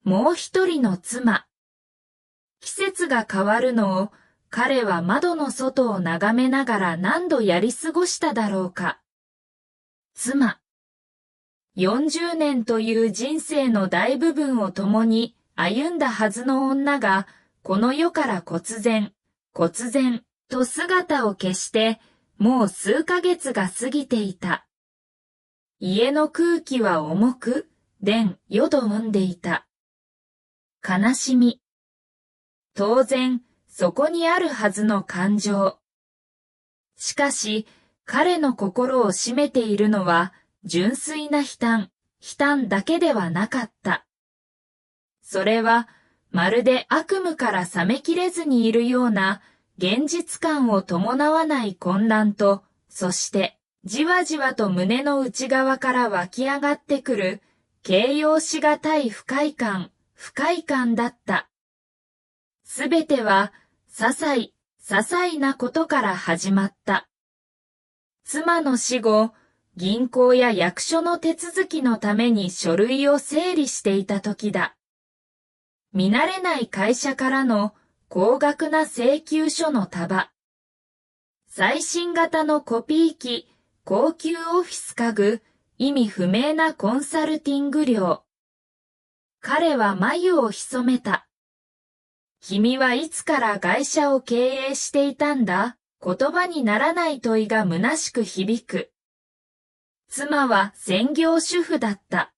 もう一人の妻。季節が変わるのを彼は窓の外を眺めながら何度やり過ごしただろうか。妻。40年という人生の大部分を共に歩んだはずの女が、この世から忽然と姿を消して、もう数ヶ月が過ぎていた。家の空気は重く、よどんでいた。悲しみ。当然、そこにあるはずの感情。しかし、彼の心を占めているのは、純粋な悲嘆だけではなかった。それは、まるで悪夢から覚めきれずにいるような、現実感を伴わない混乱と、そして、じわじわと胸の内側から湧き上がってくる、形容しがたい不快感だった。すべては、些細なことから始まった。妻の死後、銀行や役所の手続きのために書類を整理していた時だ。見慣れない会社からの高額な請求書の束。最新型のコピー機、高級オフィス家具、意味不明なコンサルティング料。彼は眉を潜めた。君はいつから会社を経営していたんだ？言葉にならない問いが虚しく響く。妻は専業主婦だった。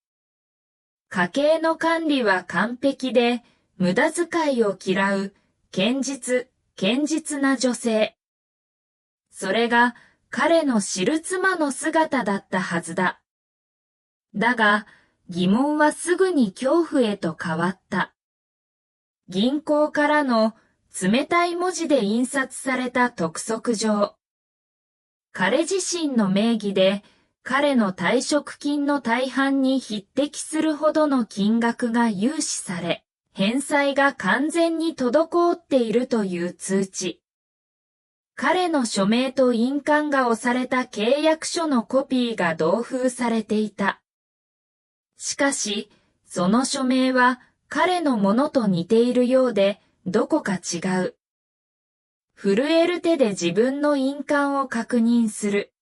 家計の管理は完璧で、無駄遣いを嫌う、堅実な女性。それが彼の知る妻の姿だったはずだ。だが、疑問はすぐに恐怖へと変わった。銀行からの冷たい文字で印刷された督促状。彼自身の名義で、彼の退職金の大半に匹敵するほどの金額が融資され、返済が完全に滞っているという通知。彼の署名と印鑑が押された契約書のコピーが同封されていた。しかし、その署名は彼のものと似ているようで、どこか違う。震える手で自分の印鑑を確認する。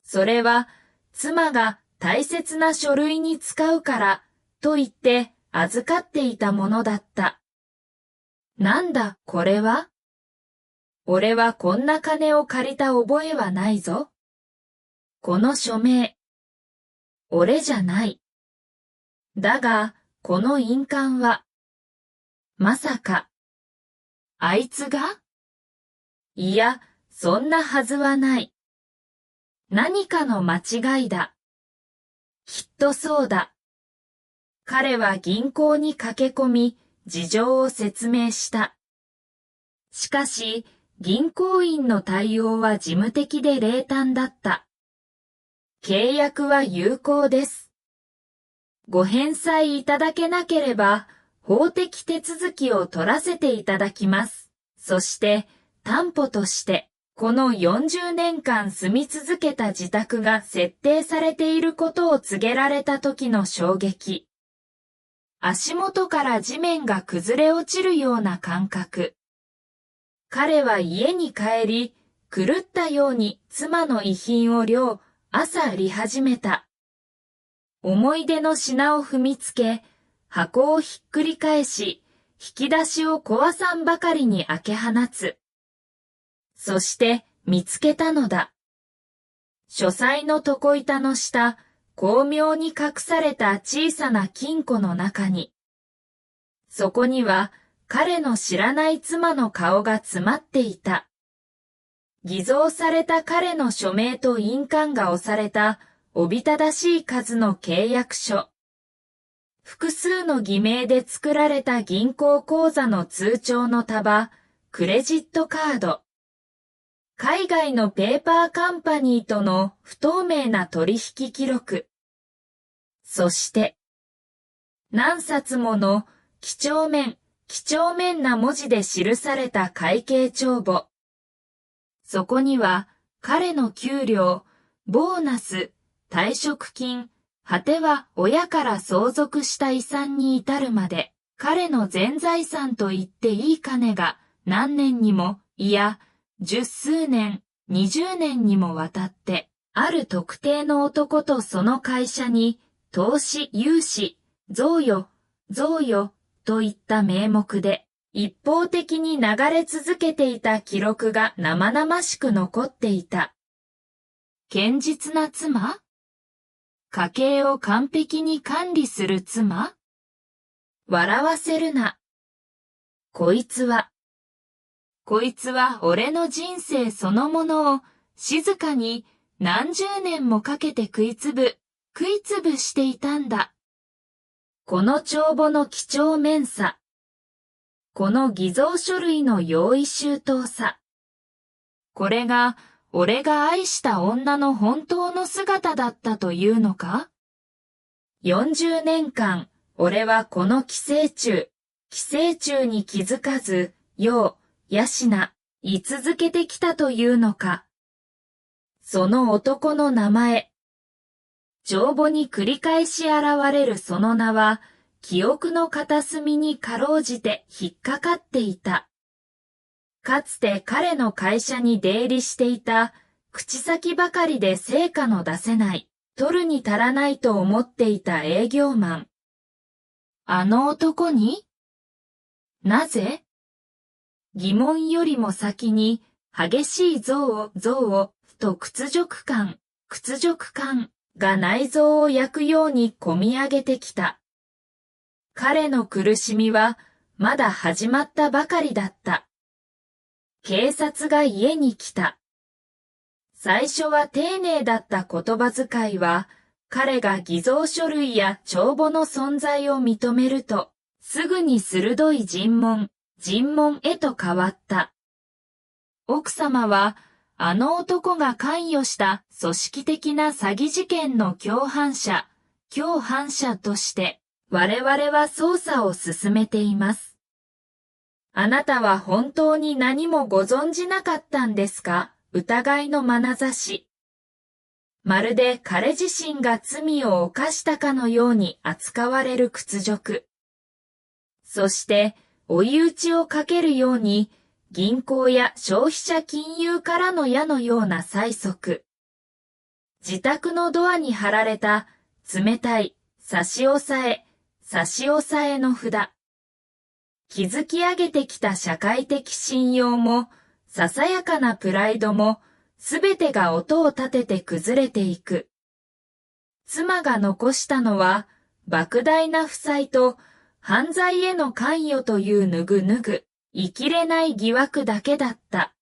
それは、妻が大切な書類に使うから、と言って預かっていたものだった。なんだ、これは？俺はこんな金を借りた覚えはないぞ。この署名。俺じゃない。だが、この印鑑は、まさか、あいつが？いや、そんなはずはない。何かの間違いだ。きっとそうだ。彼は銀行に駆け込み、事情を説明した。しかし、銀行員の対応は事務的で冷淡だった。契約は有効です。ご返済いただけなければ、法的手続きを取らせていただきます。そして、担保として、この40年間住み続けた自宅が設定されていることを告げられた時の衝撃。足元から地面が崩れ落ちるような感覚。彼は家に帰り、狂ったように妻の遺品を朝理始めた。思い出の品を踏みつけ、箱をひっくり返し、引き出しを壊さんばかりに開け放つ。そして見つけたのだ。書斎の床板の下、巧妙に隠された小さな金庫の中に。そこには彼の知らない妻の顔が詰まっていた。偽造された彼の署名と印鑑が押されたおびただしい数の契約書。複数の偽名で作られた銀行口座の通帳の束、クレジットカード。海外のペーパーカンパニーとの不透明な取引記録。そして、何冊もの几帳面な文字で記された会計帳簿。そこには彼の給料、ボーナス、退職金、果ては親から相続した遺産に至るまで、彼の全財産と言っていい金が何年にも、いや、十数年、20年にもわたって、ある特定の男とその会社に、投資、融資、贈与、といった名目で、一方的に流れ続けていた記録が生々しく残っていた。堅実な妻？家計を完璧に管理する妻？笑わせるな。こいつは俺の人生そのものを静かに何十年もかけて食いつぶしていたんだ。この帳簿の几帳面さ。この偽造書類の用意周到さ。これが俺が愛した女の本当の姿だったというのか？ 40 年間、俺はこの寄生虫に気づかず、居続けてきたというのか。その男の名前。帳簿に繰り返し現れるその名は、記憶の片隅にかろうじて引っかかっていた。かつて彼の会社に出入りしていた、口先ばかりで成果の出せない、取るに足らないと思っていた営業マン。あの男に？なぜ？疑問よりも先に、激しい憎悪と屈辱感が内臓を焼くようにこみ上げてきた。彼の苦しみはまだ始まったばかりだった。警察が家に来た。最初は丁寧だった言葉遣いは、彼が偽造書類や帳簿の存在を認めると、すぐに鋭い尋問へと変わった。奥様は、あの男が関与した組織的な詐欺事件の共犯者として、我々は捜査を進めています。あなたは本当に何もご存じなかったんですか？疑いの眼差し。まるで彼自身が罪を犯したかのように扱われる屈辱。そして、追い打ちをかけるように、銀行や消費者金融からの矢のような催促。自宅のドアに貼られた冷たい差し押さえの札。築き上げてきた社会的信用も、ささやかなプライドも、すべてが音を立てて崩れていく。妻が残したのは、莫大な負債と、犯罪への関与という生きれない疑惑だけだった。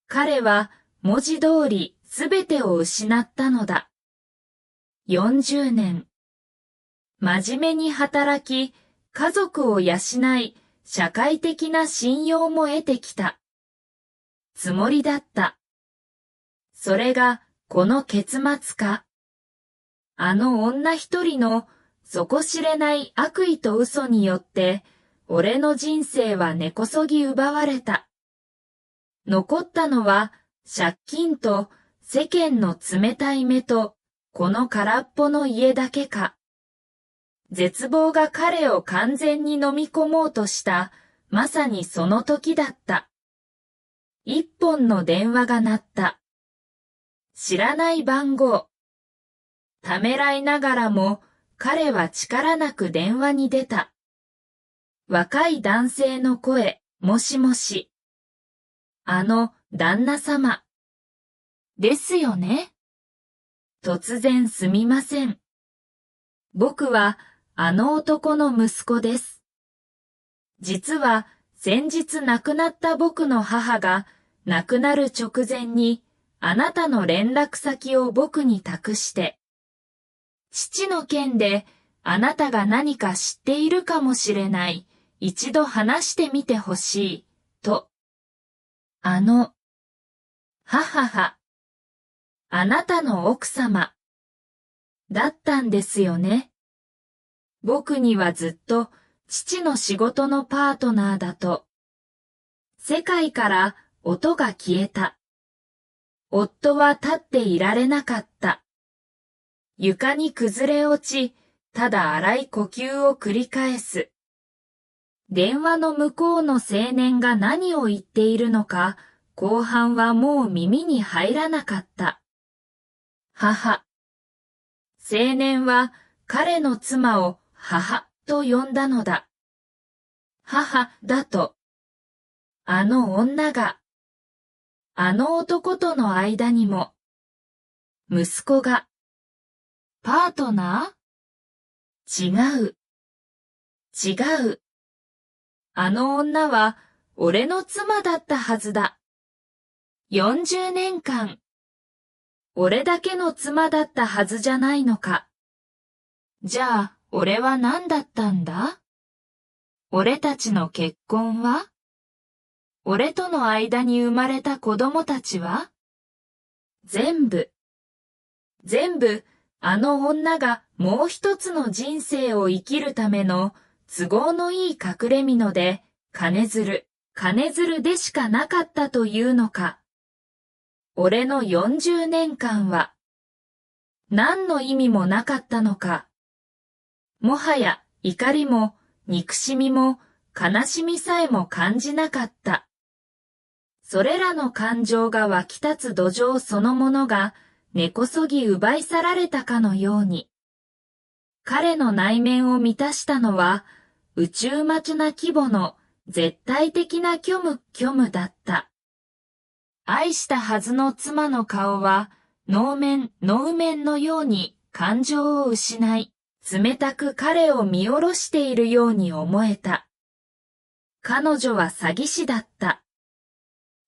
彼は文字通りすべてを失ったのだ。40年。真面目に働き、家族を養い、社会的な信用も得てきた。つもりだった。それがこの結末か。あの女一人の底知れない悪意と嘘によって、俺の人生は根こそぎ奪われた。残ったのは借金と世間の冷たい目とこの空っぽの家だけか。絶望が彼を完全に飲み込もうとしたまさにその時だった。一本の電話が鳴った。知らない番号。ためらいながらも彼は力なく電話に出た。若い男性の声、もしもし。旦那様。ですよね。突然すみません。僕は、あの男の息子です。実は、先日亡くなった僕の母が、亡くなる直前に、あなたの連絡先を僕に託して、父の件で、あなたが何か知っているかもしれない、一度話してみてほしい、と。ははは。あなたの奥様。だったんですよね。僕にはずっと父の仕事のパートナーだと。世界から音が消えた。夫は立っていられなかった。床に崩れ落ち、ただ荒い呼吸を繰り返す。電話の向こうの青年が何を言っているのか、後半はもう耳に入らなかった。母。青年は彼の妻を母と呼んだのだ。母だと。あの女が。あの男との間にも。息子が。パートナー？違う。違う。あの女は俺の妻だったはずだ。40年間。俺だけの妻だったはずじゃないのか。じゃあ、俺は何だったんだ？俺たちの結婚は？俺との間に生まれた子供たちは？全部、あの女がもう一つの人生を生きるための都合のいい隠れ蓑で、金づるでしかなかったというのか。俺の40年間は、何の意味もなかったのか。もはや怒りも憎しみも悲しみさえも感じなかった。それらの感情が湧き立つ土壌そのものが根こそぎ奪い去られたかのように。彼の内面を満たしたのは宇宙的な規模の絶対的な虚無だった。愛したはずの妻の顔は能面のように感情を失い、冷たく彼を見下ろしているように思えた。彼女は詐欺師だった。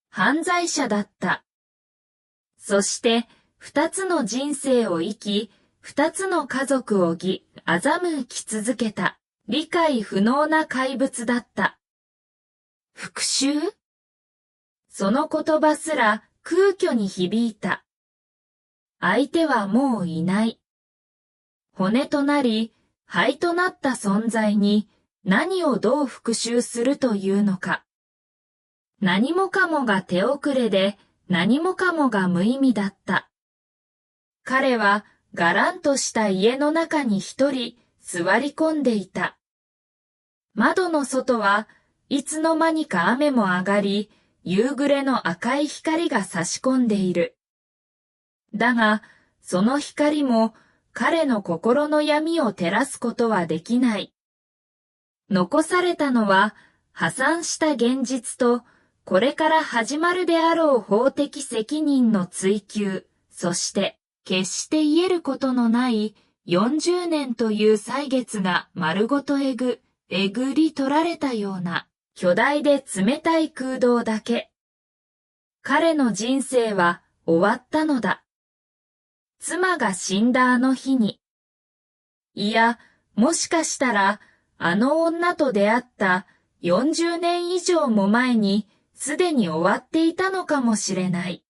犯罪者だった。そして二つの人生を生き、二つの家族を欺き続けた、理解不能な怪物だった。復讐？その言葉すら空虚に響いた。相手はもういない。骨となり、灰となった存在に何をどう復讐するというのか。何もかもが手遅れで、何もかもが無意味だった。彼はがらんとした家の中に一人座り込んでいた。窓の外はいつの間にか雨も上がり、夕暮れの赤い光が差し込んでいる。だが、その光も彼の心の闇を照らすことはできない。残されたのは破産した現実と、これから始まるであろう法的責任の追求、そして決して癒えることのない40年という歳月が丸ごとえぐり取られたような巨大で冷たい空洞だけ。彼の人生は終わったのだ。妻が死んだあの日に。いや、もしかしたらあの女と出会った40年以上も前にすでに終わっていたのかもしれない。